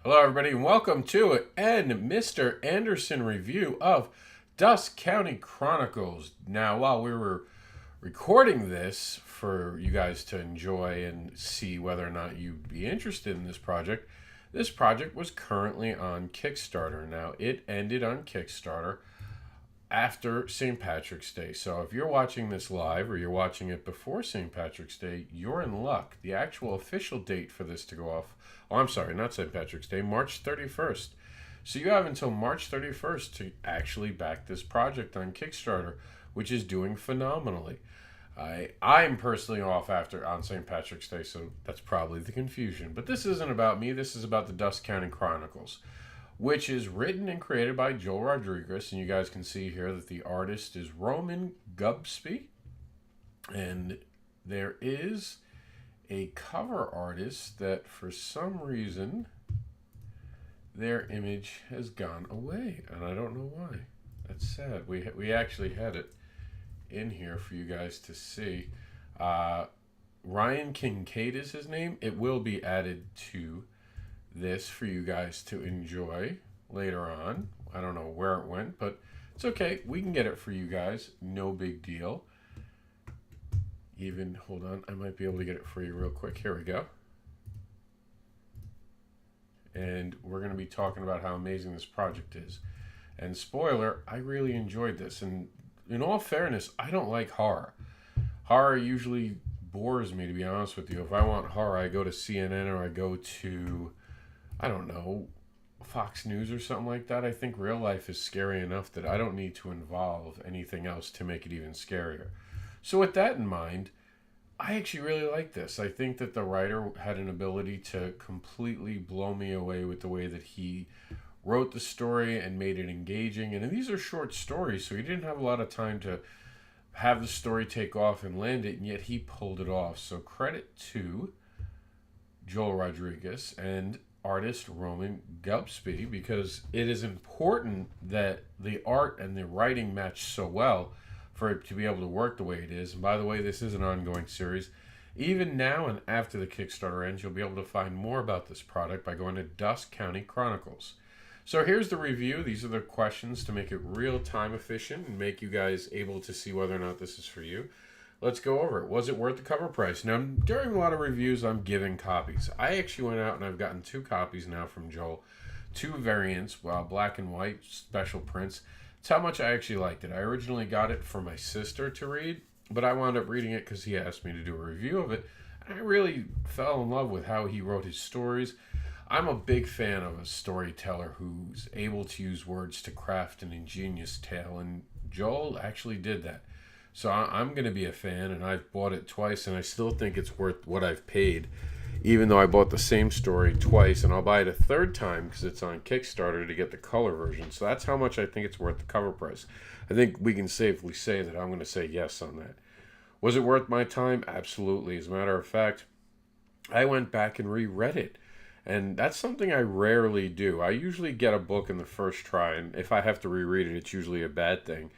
Hello, everybody, and welcome to an Mr. AnderSiN review of Dusk County Chronicles. Now, while we were recording this for you guys to enjoy and see whether or not you'd be interested in this project was currently on Kickstarter. Now, it ended on Kickstarter after St. Patrick's Day. So if you're watching this live or you're watching it before St. Patrick's Day, you're in luck. The actual official date for this to go off, oh, I'm sorry, not St. Patrick's Day, March 31st. So you have until March 31st to actually back this project on Kickstarter, which is doing phenomenally. I'm personally off on St. Patrick's Day, so that's probably the confusion. But this isn't about me. This is about the Dusk County Chronicles, which is written and created by Joel Rodriguez. And you guys can see here that the artist is Roman Gubsby. And there is a cover artist that for some reason their image has gone away. And I don't know why. That's sad. We actually had it in here for you guys to see. Ryan Kincaid is his name. It will be added to this for you guys to enjoy later on. I don't know where it went, but it's okay. We can get it for you guys. No big deal. Even, hold on, I might be able to get it for you real quick. Here we go. And we're going to be talking about how amazing this project is. And spoiler, I really enjoyed this. And in all fairness, I don't like horror. Horror usually bores me, to be honest with you. If I want horror, I go to CNN or I go to, I don't know, Fox News or something like that. I think real life is scary enough that I don't need to involve anything else to make it even scarier. So with that in mind, I actually really like this. I think that the writer had an ability to completely blow me away with the way that he wrote the story and made it engaging. And these are short stories, so he didn't have a lot of time to have the story take off and land it, and yet he pulled it off. So credit to Joel Rodriguez and artist Roman Gubsby, because it is important that the art and the writing match so well for it to be able to work the way it is. And by the way, this is an ongoing series. Even now and after the Kickstarter ends, you'll be able to find more about this product by going to Dusk County Chronicles. So here's the review. These are the questions to make it real time efficient and make you guys able to see whether or not this is for you. Let's go over it. Was it worth the cover price? Now, during a lot of reviews, I'm giving copies. I actually went out and I've gotten 2 copies now from Joel. 2 variants, black and white, special prints. It's how much I actually liked it. I originally got it for my sister to read, but I wound up reading it because he asked me to do a review of it. I really fell in love with how he wrote his stories. I'm a big fan of a storyteller who's able to use words to craft an ingenious tale, and Joel actually did that. So I'm going to be a fan, and I've bought it twice, and I still think it's worth what I've paid, even though I bought the same story twice, and I'll buy it a third time because it's on Kickstarter to get the color version. So that's how much I think it's worth the cover price. I think we can safely say that I'm going to say yes on that. Was it worth my time? Absolutely. As a matter of fact, I went back and reread it. And that's something I rarely do. I usually get a book in the first try, and if I have to reread it, it's usually a bad thing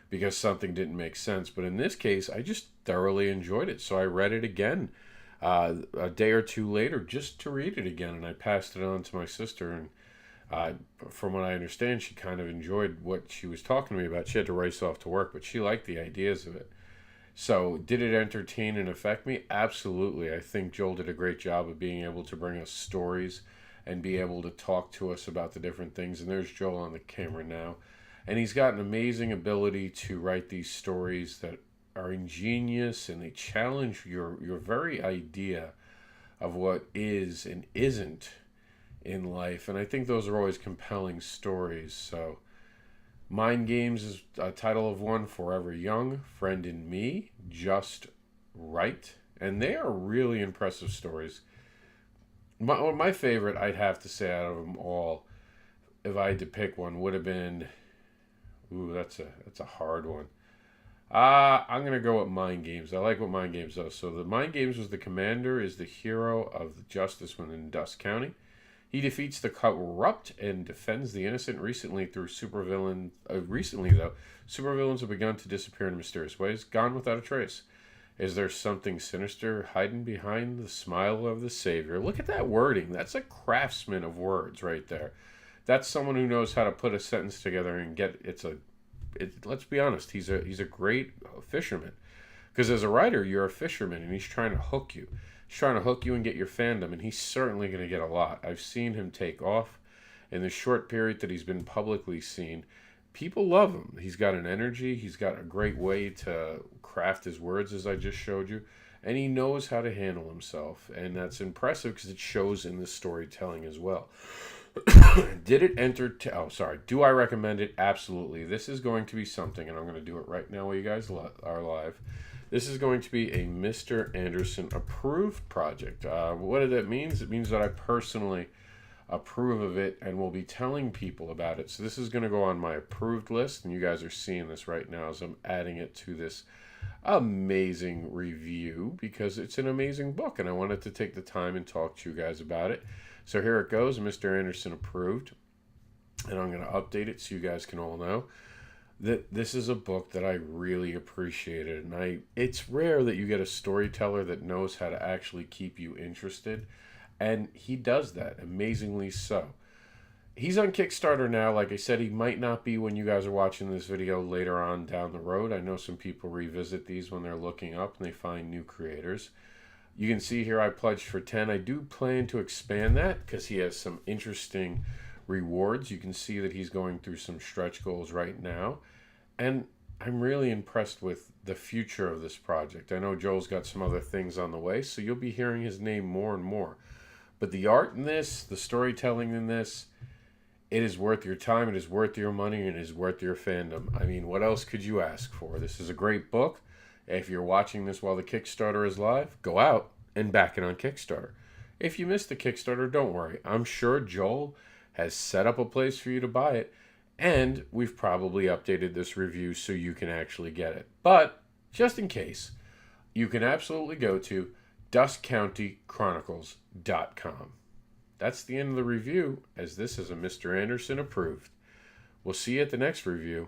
because something didn't make sense. But in this case, I just thoroughly enjoyed it. So I read it again a day or two later just to read it again, and I passed it on to my sister. And from what I understand, she kind of enjoyed what she was talking to me about. She had to race off to work, but she liked the ideas of it. So, did it entertain and affect me? Absolutely. I think Joel did a great job of being able to bring us stories and be able to talk to us about the different things. And there's Joel on the camera now. And he's got an amazing ability to write these stories that are ingenious and they challenge your very idea of what is and isn't in life. And I think those are always compelling stories. So, Mind Games is a title of one, Forever Young, Friend in Me, Just Right. And they are really impressive stories. My favorite, I'd have to say, out of them all, if I had to pick one, would have been... Ooh, that's a hard one. I'm going to go with Mind Games. I like what Mind Games does. So the Mind Games was the commander, is the hero of the justice within Dusk County. He defeats the corrupt and defends the innocent. Recently, supervillains have begun to disappear in mysterious ways, gone without a trace. Is there something sinister hiding behind the smile of the Savior? Look at that wording. That's a craftsman of words right there. That's someone who knows how to put a sentence together and get let's be honest, he's a great fisherman. Because as a writer, you're a fisherman and he's trying to hook you. He's trying to hook you and get your fandom, and he's certainly going to get a lot. I've seen him take off in the short period that he's been publicly seen. People love him. He's got an energy. He's got a great way to craft his words, as I just showed you. And he knows how to handle himself. And that's impressive because it shows in the storytelling as well. Did it enter... Do I recommend it? Absolutely. This is going to be something, and I'm going to do it right now while you guys are live. This is going to be a Mr. AnderSiN approved project. What that means? It means that I personally approve of it and will be telling people about it. So this is going to go on my approved list, and you guys are seeing this right now as I'm adding it to this amazing review because it's an amazing book, and I wanted to take the time and talk to you guys about it. So here it goes, Mr. AnderSiN approved, and I'm going to update it so you guys can all know that this is a book that I really appreciated, and it's rare that you get a storyteller that knows how to actually keep you interested, and he does that amazingly so. He's on Kickstarter now. Like I said, he might not be when you guys are watching this video later on down the road. I know some people revisit these when they're looking up and they find new creators. You can see here I pledged for 10. I do plan to expand that because he has some interesting rewards. You can see that he's going through some stretch goals right now. And I'm really impressed with the future of this project. I know Joel's got some other things on the way, so you'll be hearing his name more and more. But the art in this, the storytelling in this, it is worth your time, it is worth your money, and it is worth your fandom. I mean, what else could you ask for? This is a great book. If you're watching this while the Kickstarter is live, go out and back it on Kickstarter. If you missed the Kickstarter, don't worry. I'm sure Joel has set up a place for you to buy it, and we've probably updated this review so you can actually get it. But, just in case, you can absolutely go to DuskCountyChronicles.com. That's the end of the review, as this is a Mr. AnderSiN approved. We'll see you at the next review.